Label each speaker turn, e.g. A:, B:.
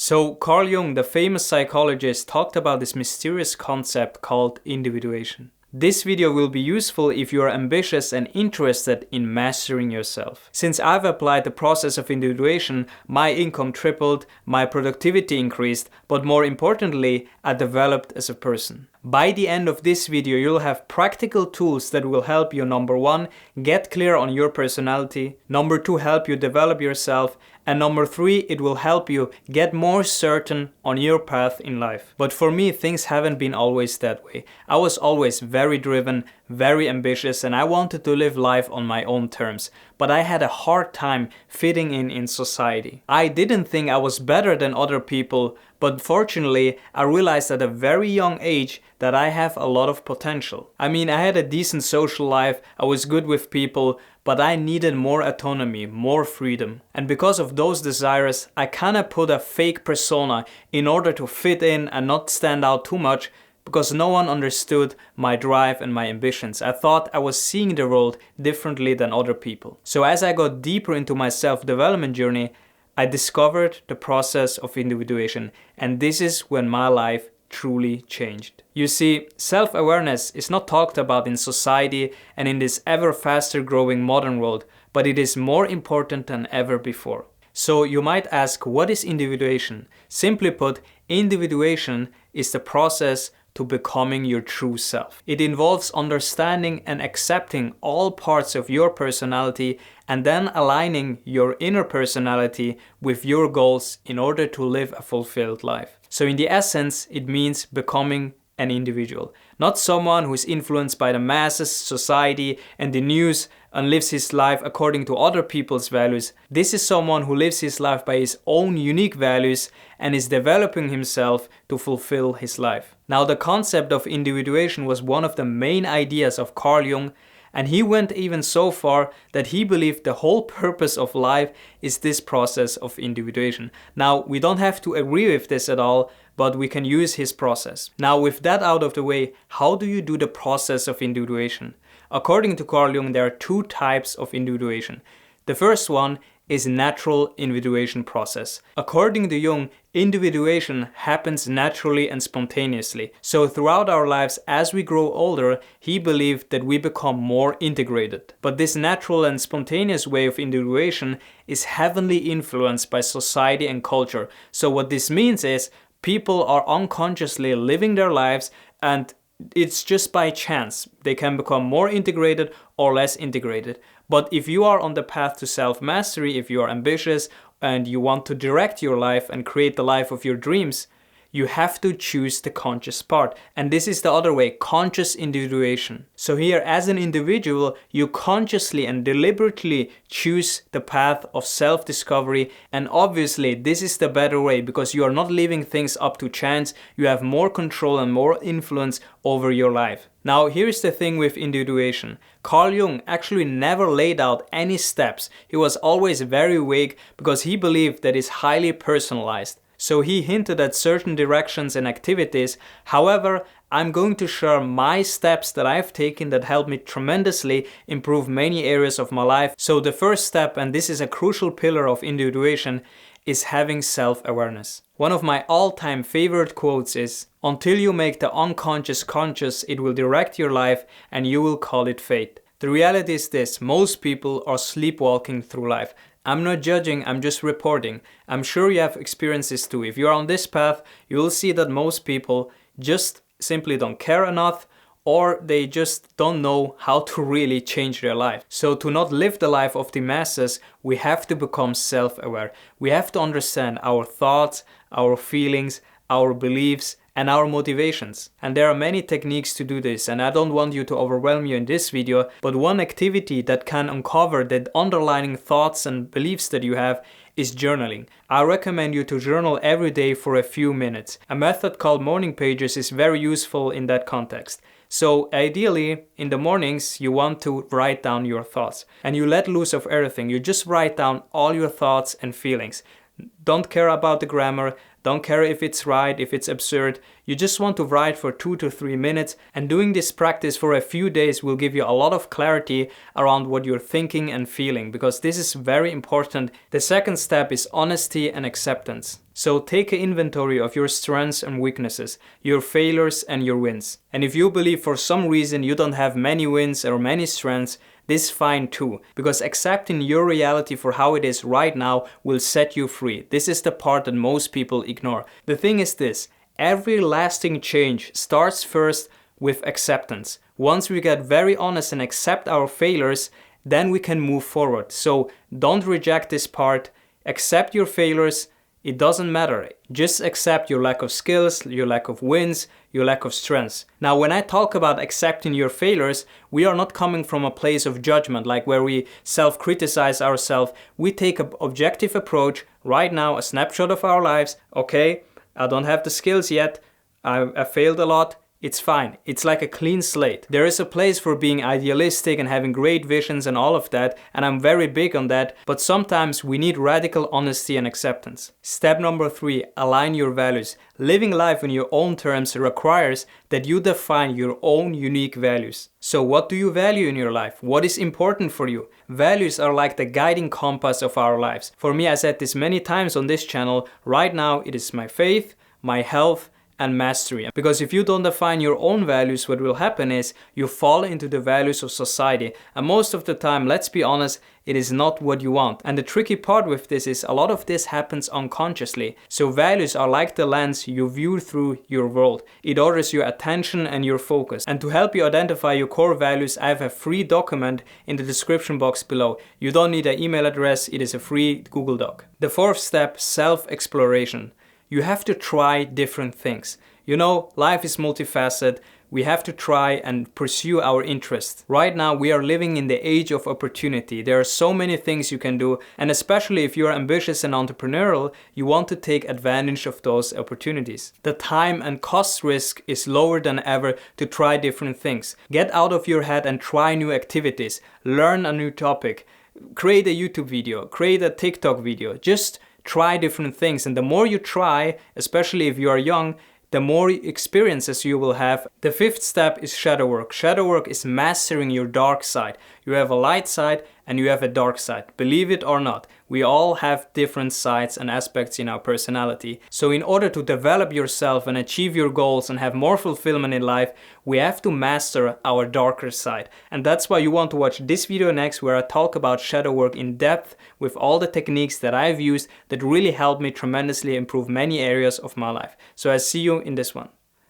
A: So Carl Jung, the famous psychologist, talked about this mysterious concept called individuation. This video will be useful if you are ambitious and interested in mastering yourself. Since I've applied the process of individuation, my income tripled, my productivity increased, but more importantly, I developed as a person. By the end of this video, you'll have practical tools that will help you, number 1, get clear on your personality, number 2, help you develop yourself, and number 3, it will help you get more certain on your path in life. But for me, things haven't been always that way. I was always very driven, very ambitious, and I wanted to live life on my own terms. But I had a hard time fitting in society. I didn't think I was better than other people, but fortunately, I realized at a very young age that I have a lot of potential. I mean, I had a decent social life, I was good with people, but I needed more autonomy, more freedom. And because of those desires, I kinda put a fake persona in order to fit in and not stand out too much, because no one understood my drive and my ambitions. I thought I was seeing the world differently than other people. So as I got deeper into my self-development journey, I discovered the process of individuation, and this is when my life truly changed. You see, self-awareness is not talked about in society and in this ever faster growing modern world, but it is more important than ever before. So you might ask, what is individuation? Simply put, individuation is the process to becoming your true self. It involves understanding and accepting all parts of your personality and then aligning your inner personality with your goals in order to live a fulfilled life. So in the essence, it means becoming an individual, not someone who is influenced by the masses, society, and the news and lives his life according to other people's values. This is someone who lives his life by his own unique values and is developing himself to fulfill his life. Now, the concept of individuation was one of the main ideas of Carl Jung, and he went even so far that he believed the whole purpose of life is this process of individuation. Now, we don't have to agree with this at all, but we can use his process. Now, with that out of the way, how do you do the process of individuation? According to Carl Jung, there are 2 types of individuation. The first one is natural individuation process. According to Jung, individuation happens naturally and spontaneously. So throughout our lives, as we grow older, he believed that we become more integrated. But this natural and spontaneous way of individuation is heavily influenced by society and culture. So what this means is people are unconsciously living their lives, and it's just by chance. They can become more integrated or less integrated. But if you are on the path to self-mastery, if you are ambitious and you want to direct your life and create the life of your dreams, you have to choose the conscious part. And this is the other way, conscious individuation. So here, as an individual, you consciously and deliberately choose the path of self-discovery. And obviously, this is the better way because you are not leaving things up to chance. You have more control and more influence over your life. Now, here's the thing with individuation. Carl Jung actually never laid out any steps. He was always very vague because he believed that it's highly personalized. So he hinted at certain directions and activities. However, I'm going to share my steps that I've taken that helped me tremendously improve many areas of my life. So the first step, and this is a crucial pillar of individuation, is having self-awareness. One of my all-time favorite quotes is, "Until you make the unconscious conscious, it will direct your life and you will call it fate." The reality is this: most people are sleepwalking through life. I'm not judging, I'm just reporting. I'm sure you have experiences too. If you're on this path, you will see that most people just simply don't care enough, or they just don't know how to really change their life. So to not live the life of the masses, we have to become self-aware. We have to understand our thoughts, our feelings, our beliefs, and our motivations. And there are many techniques to do this, and I don't want you to overwhelm you in this video, but one activity that can uncover the underlying thoughts and beliefs that you have is journaling. I recommend you to journal every day for a few minutes. A method called morning pages is very useful in that context. So ideally, in the mornings, you want to write down your thoughts and you let loose of everything. You just write down all your thoughts and feelings. don't care about the grammar, don't care if it's right, if it's absurd. You just want to write for 2 to 3 minutes, and doing this practice for a few days will give you a lot of clarity around what you're thinking and feeling, because this is very important. The second step is honesty and acceptance. So take an inventory of your strengths and weaknesses, your failures and your wins. And if you believe for some reason you don't have many wins or many strengths, this is fine too, because accepting your reality for how it is right now will set you free. This is the part that most people ignore. The thing is this: every lasting change starts first with acceptance. Once we get very honest and accept our failures, then we can move forward. So don't reject this part. Accept your failures. It doesn't matter. Just accept your lack of skills, your lack of wins, your lack of strengths. Now, when I talk about accepting your failures, we are not coming from a place of judgment, like where we self-criticize ourselves. We take an objective approach. Right now, a snapshot of our lives. Okay, I don't have the skills yet. I failed a lot. It's fine. It's like a clean slate. There is a place for being idealistic and having great visions and all of that, and I'm very big on that, but sometimes we need radical honesty and acceptance. Step number 3, align your values. Living life on your own terms requires that you define your own unique values. So what do you value in your life? What is important for you? Values are like the guiding compass of our lives. For me, I said this many times on this channel, right now it is my faith, my health, and mastery. Because if you don't define your own values, what will happen is you fall into the values of society. And most of the time, let's be honest, it is not what you want. And the tricky part with this is a lot of this happens unconsciously. So values are like the lens you view through your world. It orders your attention and your focus. And to help you identify your core values, I have a free document in the description box below. You don't need an email address, it is a free Google Doc. The fourth step, self-exploration. You have to try different things. You know, life is multifaceted. We have to try and pursue our interests. Right now, we are living in the age of opportunity. There are so many things you can do, and especially if you're ambitious and entrepreneurial, you want to take advantage of those opportunities. The time and cost risk is lower than ever to try different things. Get out of your head and try new activities. Learn a new topic. Create a YouTube video. Create a TikTok video. Just try different things, and the more you try, especially if you are young, the more experiences you will have. The fifth step is shadow work. Shadow work is mastering your dark side. You have a light side and you have a dark side. Believe it or not, we all have different sides and aspects in our personality. So in order to develop yourself and achieve your goals and have more fulfillment in life, we have to master our darker side. And that's why you want to watch this video next, where I talk about shadow work in depth with all the techniques that I've used that really helped me tremendously improve many areas of my life. So I see you in this one.